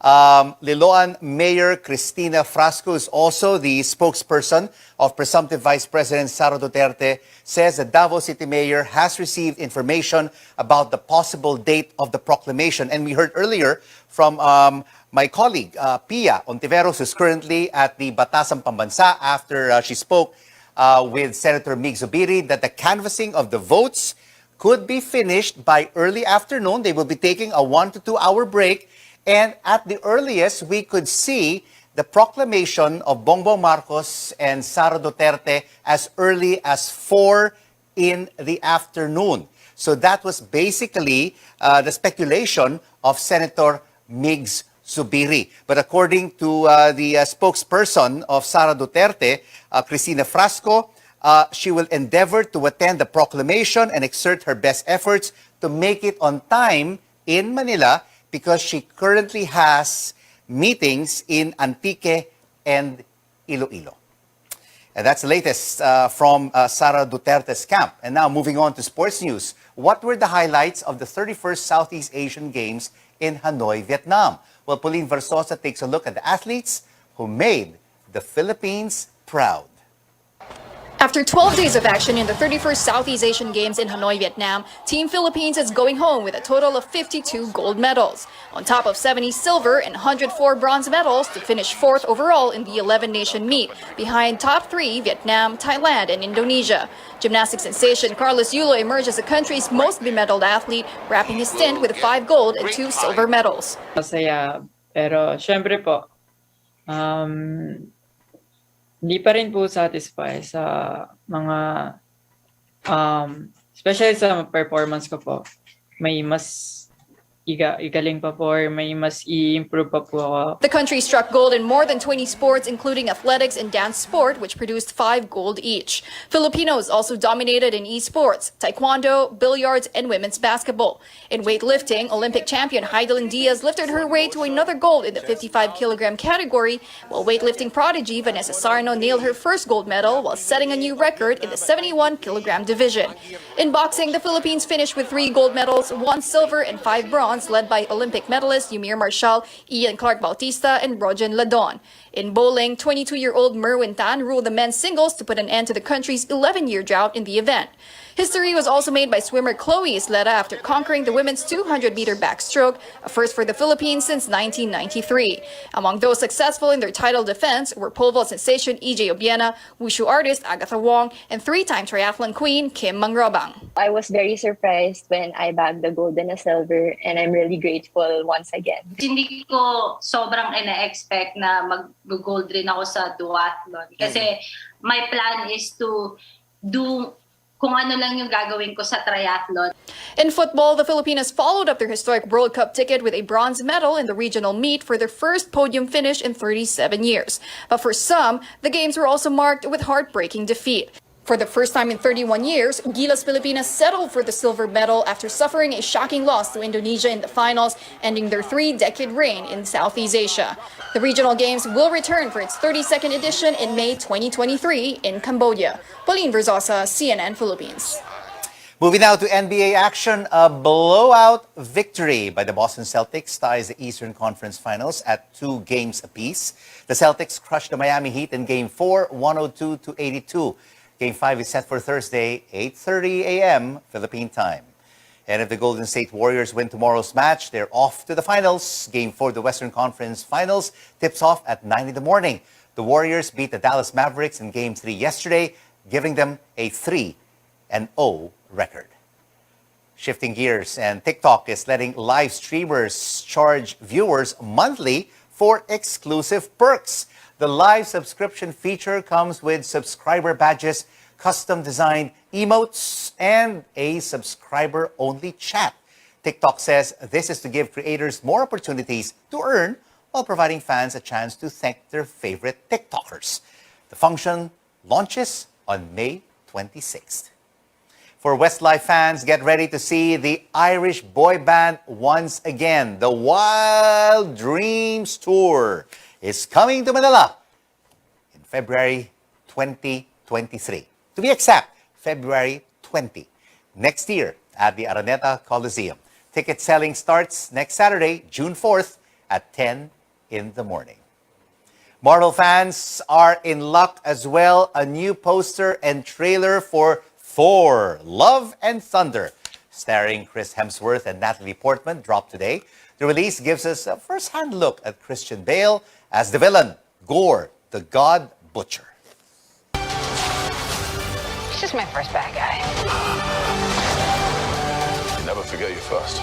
Liloan Mayor Cristina Frasco is also the spokesperson of presumptive Vice President Sara Duterte, says the Davao City Mayor has received information about the possible date of the proclamation. And we heard earlier from my colleague, Pia Ontiveros, who's currently at the Batasan Pambansa after she spoke with Senator Mig Zubiri, that the canvassing of the votes could be finished by early afternoon. They will be taking a 1 to 2 hour break. And at the earliest, we could see the proclamation of Bongbong Marcos and Sara Duterte as early as 4 in the afternoon. So that was basically the speculation of Senator Migs Zubiri. But according to the spokesperson of Sara Duterte, Cristina Frasco, she will endeavor to attend the proclamation and exert her best efforts to make it on time in Manila, because she currently has meetings in Antique and Iloilo. And that's the latest from Sara Duterte's camp. And now moving on to sports news. What were the highlights of the 31st Southeast Asian Games in Hanoi, Vietnam? Well, Pauline Versosa takes a look at the athletes who made the Philippines proud. After 12 days of action in the 31st Southeast Asian Games in Hanoi, Vietnam, Team Philippines is going home with a total of 52 gold medals, on top of 70 silver and 104 bronze medals to finish 4th overall in the 11-nation meet, behind top 3 Vietnam, Thailand, and Indonesia. Gymnastics sensation Carlos Yulo emerged as the country's most bemedaled athlete, wrapping his stint with 5 gold and 2 silver medals. Masaya, pero syempre po, hindi pa rin po satisfy sa mga, especially sa performance ko po. May mas igaling pa po, or may mas i-improve pa po ako. The country struck gold in more than 20 sports, including athletics and dance sport, which produced 5 gold each. Filipinos also dominated in esports, taekwondo, billiards, and women's basketball. In weightlifting, Olympic champion Heidelin Diaz lifted her way to another gold in the 55-kilogram category, while weightlifting prodigy Vanessa Sarno nailed her first gold medal while setting a new record in the 71-kilogram division. In boxing, the Philippines finished with 3 gold medals, 1 silver, and 5 bronze, led by Olympic medalists Yumir Marshall, Ian Clark Bautista, and Rogen Ladon. In bowling, 22-year-old Merwin Tan ruled the men's singles to put an end to the country's 11-year drought in the event. History was also made by swimmer Chloe Isleta after conquering the women's 200-meter backstroke, a first for the Philippines since 1993. Among those successful in their title defense were pole vault sensation EJ Obiena, wushu artist Agatha Wong, and 3-time triathlon queen Kim Mangrobang. I was very surprised when I bagged the gold and the silver, and I'm really grateful once again. Hindi ko sobrang ina-expect na mag-gold rin ako sa duathlon. Kasi my plan is to do kung ano lang yung gagawin ko sa triathlon. In football, the Filipinos followed up their historic World Cup ticket with a bronze medal in the regional meet for their first podium finish in 37 years. But for some, the games were also marked with heartbreaking defeat. For the first time in 31 years, Gilas Pilipinas settled for the silver medal after suffering a shocking loss to Indonesia in the finals, ending their 3-decade reign in Southeast Asia. The regional games will return for its 32nd edition in May 2023 in Cambodia. Pauline Versosa, CNN Philippines. Moving now to NBA action, a blowout victory by the Boston Celtics ties the Eastern Conference Finals at 2 games apiece. The Celtics crushed the Miami Heat in Game 4, 102-82. Game 5 is set for Thursday, 8:30 a.m. Philippine time. And if the Golden State Warriors win tomorrow's match, they're off to the finals. Game 4 of the Western Conference Finals tips off at 9 in the morning. The Warriors beat the Dallas Mavericks in Game 3 yesterday, giving them a 3-0 record. Shifting gears, and TikTok is letting live streamers charge viewers monthly for exclusive perks. The live subscription feature comes with subscriber badges, custom-designed emotes, and a subscriber-only chat. TikTok says this is to give creators more opportunities to earn while providing fans a chance to thank their favorite TikTokers. The function launches on May 26th. For Westlife fans, get ready to see the Irish boy band once again. The Wild Dreams Tour is coming to Manila in February 2024. 2023. To be exact, February 20. Next year at the Araneta Coliseum. Ticket selling starts next Saturday, June 4th at 10 in the morning. Marvel fans are in luck as well. A new poster and trailer for Thor, Love and Thunder, starring Chris Hemsworth and Natalie Portman, dropped today. The release gives us a first-hand look at Christian Bale as the villain, Gore, the God Butcher. He's just my first bad guy. You never forget your first.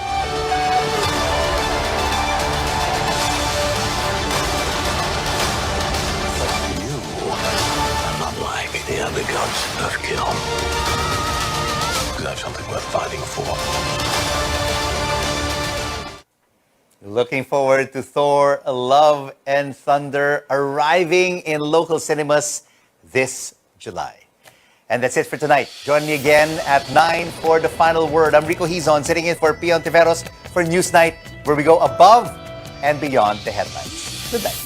You are not like the other gods of kill. Because I have something worth fighting for. Looking forward to Thor, Love and Thunder arriving in local cinemas this July. And that's it for tonight. Join me again at 9 for the final word. I'm Rico Hizon, sitting in for Pion Tiveros for Newsnight, where we go above and beyond the headlines. Good night.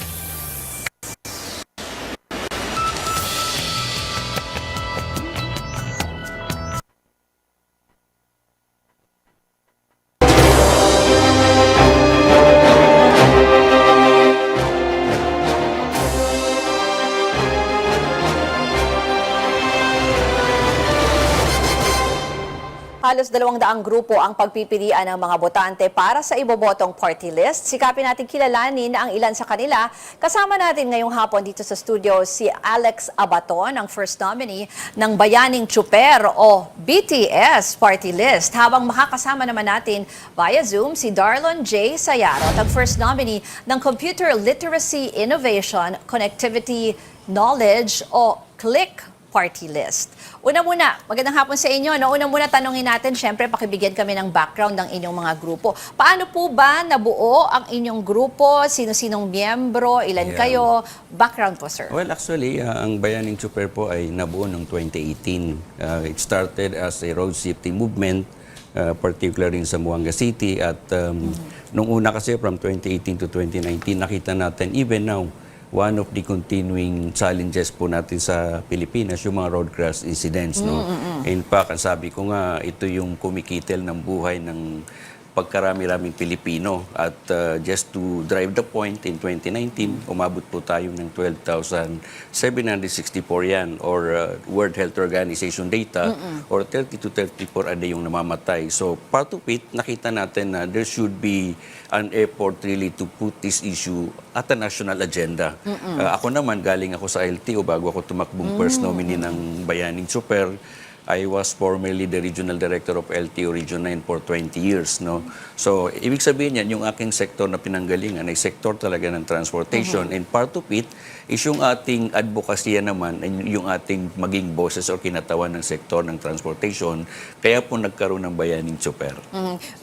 Halos 200 grupo ang pagpipilian ng mga botante para sa ibobotong party list. Sikapin natin kilalanin ang ilan sa kanila. Kasama natin ngayong hapon dito sa studio si Alex Abaton, ang first nominee ng Bayaning Tsuper o BTS party list. Habang makakasama naman natin via Zoom si Darlon J. Sayarot, ang first nominee ng Computer Literacy Innovation, Connectivity, Knowledge o CLIC party list. Una muna, magandang hapon sa inyo. Una muna tanongin natin, syempre pakibigyan kami ng background ng inyong mga grupo. Paano po ba nabuo ang inyong grupo? Sino-sinong miyembro? Ilan kayo? Background po, sir. Well, actually, ang Bayaning Tsuper po ay nabuo noong 2018. It started as a road safety movement, particularly in Zamboanga City. At nung una kasi, from 2018 to 2019, nakita natin, even now, one of the continuing challenges po natin sa Pilipinas, yung mga road crash incidents. No? In fact, ang sabi ko nga, ito yung kumikitil ng buhay ng pagkarami-raming Pilipino. At just to drive the point, in 2019, umabot po tayo ng 12,764 yan, or World Health Organization data, or 30 to 34 a day yung namamatay. So part of it, nakita natin na there should be an effort really to put this issue at a national agenda. Ako naman, galing ako sa LTO bago ako tumakbong first nominee ng Bayaning Tsuper. I was formerly the Regional Director of LTO Region 9 for 20 years. No? So, ibig sabihin yan, yung aking sektor na pinanggalingan ay sektor talaga ng transportation. And part of it is yung ating advokasya naman, yung ating maging boses o kinatawan ng sektor ng transportation. Kaya po nagkaroon ng Bayaning Tsuper.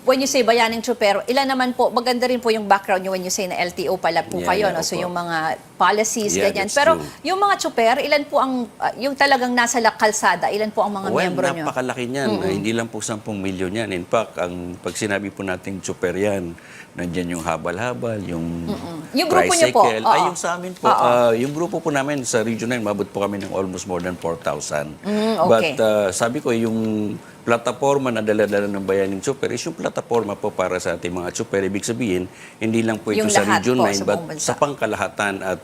When you say Bayaning Tsuper, ilan naman po, maganda rin po yung background nyo when you say na LTO pala po kayo. No? So, yung mga policies, ganyan. Pero yung mga tsuper, ilan po ang, yung talagang nasa kalsada, ilan po ang mga miyembro nyo? Napakalaki niyan. Hindi lang po 10 milyon yan. In fact, pag sinabi po natin tsuper yan, nandiyan yung habal-habal, yung grupo niyo po? Ay, yung sa amin po, yung grupo po namin sa Region 9, mabot po kami ng almost more than 4,000. Okay. But sabi ko, yung plataforma na dala-dala ng Bayaning Tsuper is yung plataforma po para sa ating mga tsuper. Ibig sabihin, hindi lang po ito Yung sa lahat Region po, 9, sa but buong bansa. sa pangkalahatan. At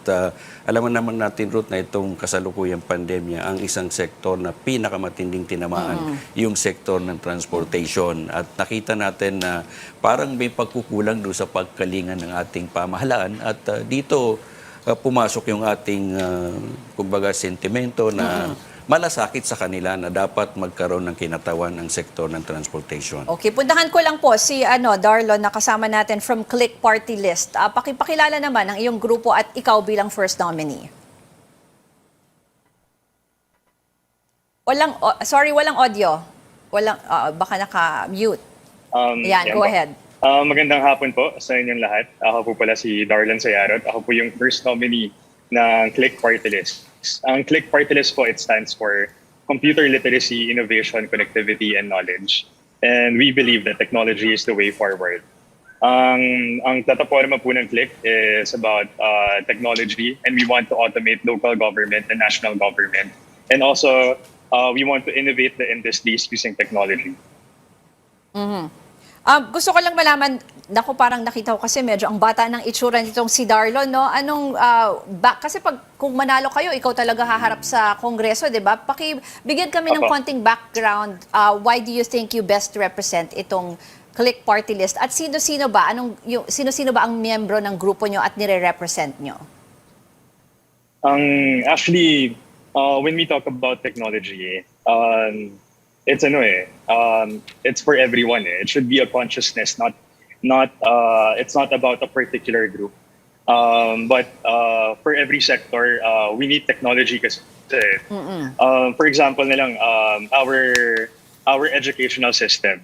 alam naman natin, Ruth, na itong kasalukuyang pandemya, ang isang sektor na pinakamatinding tinamaan, yung sektor ng transportation. At nakita natin na parang may pagkukulang doon sa pagkalingan ng ating pamahalaan. At dito pumasok yung ating, kumbaga, sentimento na malasakit sa kanila na dapat magkaroon ng kinatawan ng sektor ng transportation. Okay, puntahan ko lang po si Darlon na kasama natin from Click Party List. Pakipakilala naman ang iyong grupo at ikaw bilang first nominee. Walang audio. Walang, baka naka-mute. Yan, go ahead. Magandang hapon po sa inyong lahat. Ako po pala si Darlon Sayarot. Ako po yung first nominee ng Click Party List. Ang Click Party List po, it stands for Computer Literacy, Innovation, Connectivity, and Knowledge. And we believe that technology is the way forward. Ang plataforma po ng Click is about technology, and we want to automate local government and national government And also, we want to innovate the industries using technology. Gusto ko lang malaman, naku, parang nakita ko kasi medyo ang bata ng itsura nitong si Darlon, no? Kasi kung manalo kayo, ikaw talaga haharap sa Kongreso, di ba? Bigyan kami ng konting background. Why do you think you best represent itong Click Party List? At sino-sino ba? Sino-sino ba ang miyembro ng grupo nyo at nire-represent nyo? Actually, when we talk about technology, it's it's for everyone. It should be a consciousness, it's not about a particular group. But for every sector, we need technology kasi for example our educational system.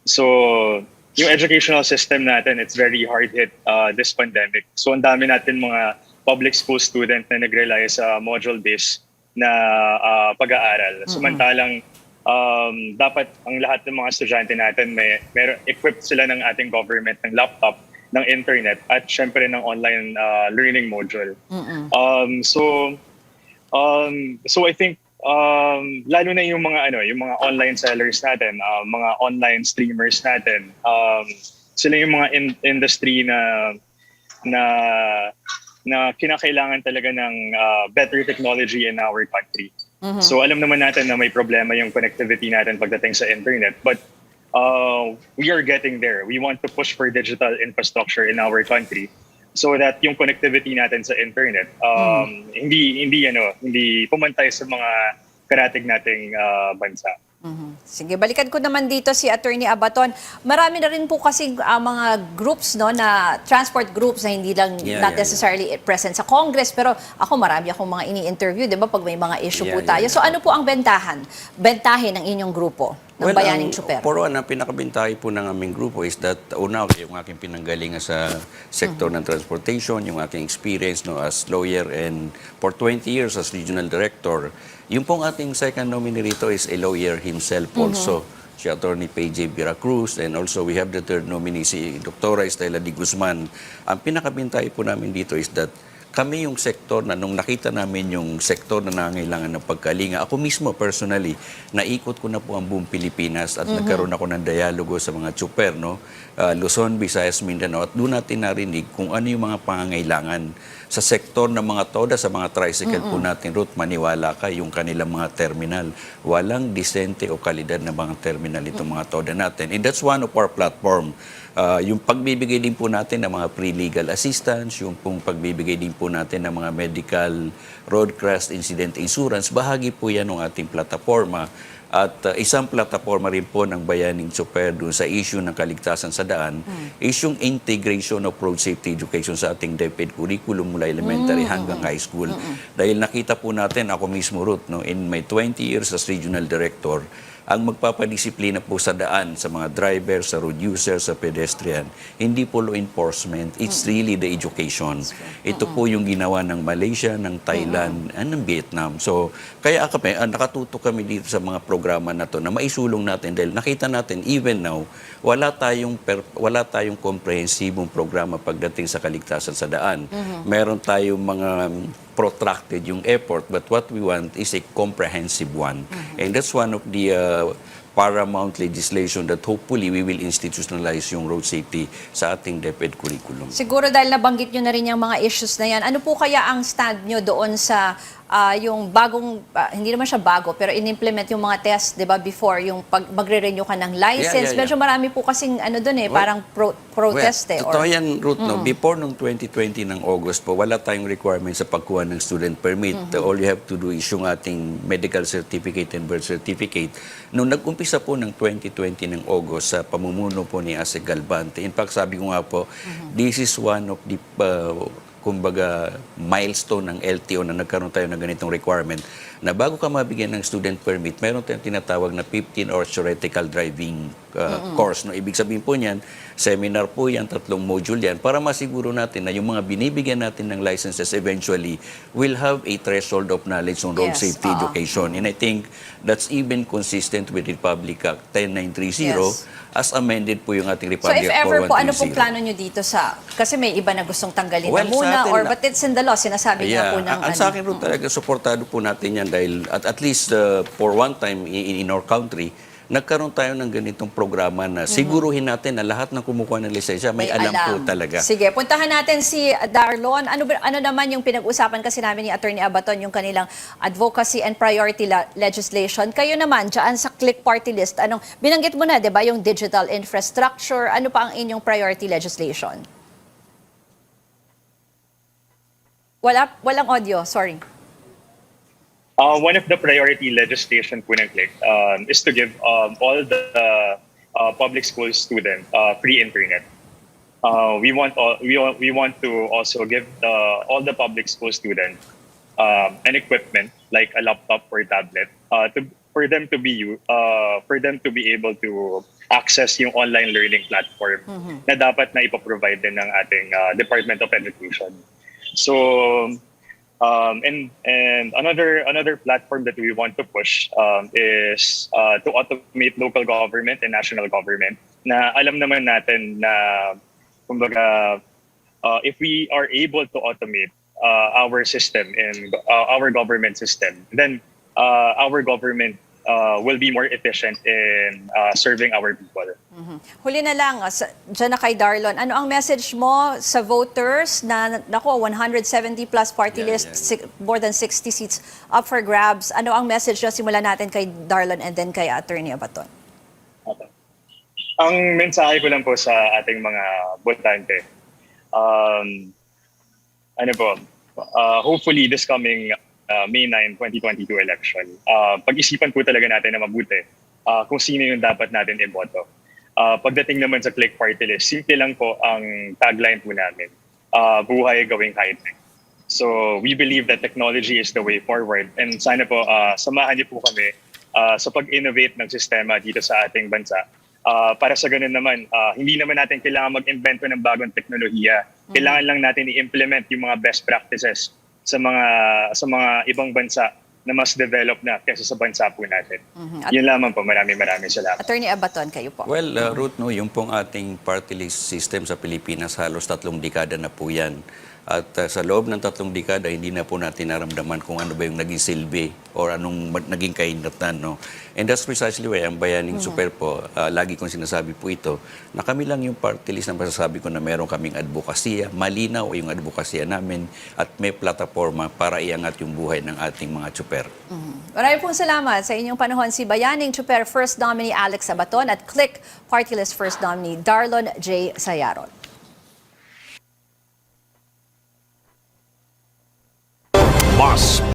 So yung educational system natin, it's very hard hit this pandemic. So ang dami natin mga public school student na nag-rely sa module-based na pag-aaral. Samantalang dapat ang lahat ng mga estudyante natin meron equipped sila ng ating government ng laptop, ng internet at syempre ng online learning module. So I think lalo na yung mga online sellers natin, mga online streamers natin, sila yung mga industry na kinakailangan talaga ng better technology in our country. So alam naman natin na may problema yung connectivity natin pagdating sa internet, but we are getting there. We want to push for digital infrastructure in our country so that yung connectivity natin sa internet hindi pumantay sa mga karatig nating bansa. Sige, balikan ko naman dito si Attorney Abaton. Marami na rin po kasi mga groups, no, na transport groups na hindi lang not necessarily present sa Congress, pero marami akong mga ini-interview, 'di ba, pag may mga issue po tayo. So ano po ang bentahe ng inyong grupo ng Bayaning Tsuper? Ang pinakabentahe po ng aming grupo is that una, yung aking pinanggalingan sa sektor ng transportation, yung aking experience as lawyer and for 20 years as regional director. Yung pong ating second nominee rito is a lawyer himself also, si Attorney P.J. Veracruz, and also we have the third nominee, si Dr. Estela D. Guzman. Ang pinakabintay po namin dito is that kami yung sektor na nung nakita namin yung sektor na nangangailangan ng pagkalinga, ako mismo personally, naikot ko na po ang buong Pilipinas at nagkaroon ako ng dialogo sa mga tsuper, no? Luzon, Visayas, Mindanao, at doon natin narinig kung ano yung mga pangangailangan sa sektor ng mga toda, sa mga tricycle po natin route. Maniwala ka, yung kanilang mga terminal, walang disente o kalidad na mga terminal itong mga toda natin. And that's one of our platform. Yung pagbibigay din po natin ng mga pre-legal assistance, yung pong pagbibigay din po natin ng mga medical road crash incident insurance, bahagi po yan ng ating plataforma. At isang plataforma rin po ng Bayaning Tsuper doon sa issue ng kaligtasan sa daan is yung integration of road safety education sa ating DepEd curriculum mula elementary hanggang high school. Dahil nakita po natin, ako mismo, Ruth, no, in my 20 years as regional director, ang magpapadisiplina po sa daan, sa mga driver, sa road user, sa pedestrian, hindi po law enforcement, it's really the education. Ito po yung ginawa ng Malaysia, ng Thailand, and ng Vietnam. So, kaya kami, nakatuto kami dito sa mga programa na to na maisulong natin dahil nakita natin, even now, wala tayong komprehensibong programa pagdating sa kaligtasan sa daan. Meron tayong mga protracted yung effort, but what we want is a comprehensive one. And that's one of the paramount legislation that hopefully we will institutionalize yung road safety sa ating DepEd curriculum. Siguro dahil nabanggit nyo na rin yung mga issues na yan, ano po kaya ang stand nyo doon sa yung bagong, hindi naman siya bago, pero in-implement yung mga test, di ba, before, yung pag magre-renew ka ng license. Medyo marami po kasing doon parang protest Totoo yan, Ruth, no? Before nung 2020 ng August po, wala tayong requirement sa pagkuha ng student permit. All you have to do is yung ating medical certificate and birth certificate. Nung nag-umpisa po ng 2020 ng August sa pamumuno po ni Ase Galvante, in fact, sabi ko nga po, this is one of the kumbaga milestone ng LTO na nagkaroon tayo ng ganitong requirement na bago ka mabigyan ng student permit, meron tayong tinatawag na 15-hour theoretical driving course. No? Ibig sabihin po niyan, seminar po yan, 3 module yan, para masiguro natin na yung mga binibigyan natin ng licenses eventually will have a threshold of knowledge on road safety education. And I think that's even consistent with Republic Act 10930 as amended po yung ating Republic Act 4130. So if ever po, ano pong plano nyo dito kasi may iba na gustong tanggalin na muna, but it's in the law, sinasabi niya po ng Sa akin rin talaga, supportado po natin yan dahil at least for one time in our country, nagkaroon tayo ng ganitong programa na siguruhin natin na lahat ng kumukuha ng lisensya may alam po talaga. Sige, puntahan natin si Darlon. Ano naman yung pinag-usapan kasi namin ni Attorney Abaton, yung kanilang advocacy and priority legislation. Kayo naman, dyan sa Click Party List, binanggit mo na, di ba, yung digital infrastructure, ano pa ang inyong priority legislation? Walang audio, sorry. One of the priority legislation po ng CLIC is to give all the public school students free internet. We want to also give all the public school students an equipment like a laptop or tablet for them to be able to access yung online learning platform na dapat na ipoprovide din ng ating Department of Education. So. And another platform that we want to push is to automate local government and national government. Na alam naman natin na, kumbaga, if we are able to automate our system and our government system, then our government will be more efficient in serving our people. Huli na lang, dyan na kay Darlon, ano ang message mo sa voters na, 170 plus party list, more than 60 seats up for grabs? Ano ang message na simulan natin kay Darlon and then kay Attorney Abaton? Okay. Ang mensahe ko lang po sa ating mga botante, hopefully this coming May 9, 2022 election, pag-isipan po talaga natin na mabuti kung sino yung dapat natin iboto. Pagdating naman sa Click Party List, simple lang po ang tagline po namin, buhay gawing high-tech. So we believe that technology is the way forward, and sana po samahan niyo po kami sa pag-innovate ng sistema dito sa ating bansa. Para sa ganun naman, hindi naman natin kailangan mag-invento ng bagong teknolohiya. Kailangan lang natin i-implement yung mga best practices sa mga ibang bansa na mas develop na kaysa sa bansa po natin. Yun lamang po. Maraming salamat. Attorney Abaton, kayo po. Well, Ruth, yung pong ating party list system sa Pilipinas, halos 3 dekada na po yan. At sa loob ng 3 dekada, hindi na po natin naramdaman kung ano ba yung naging silbi or anong naging kainatan. No? And that's precisely why ang Bayaning Super po, lagi kong sinasabi po ito, na kami lang yung party list na masasabi ko na meron kaming advokasya, malinaw yung advokasya namin at may plataforma para iangat yung buhay ng ating mga super. Maraming pong salamat sa inyong panahon. Si Bayaning Super First Nominee Alex Abaton at Click Party List First Nominee Darlon J. Sayaron. Mas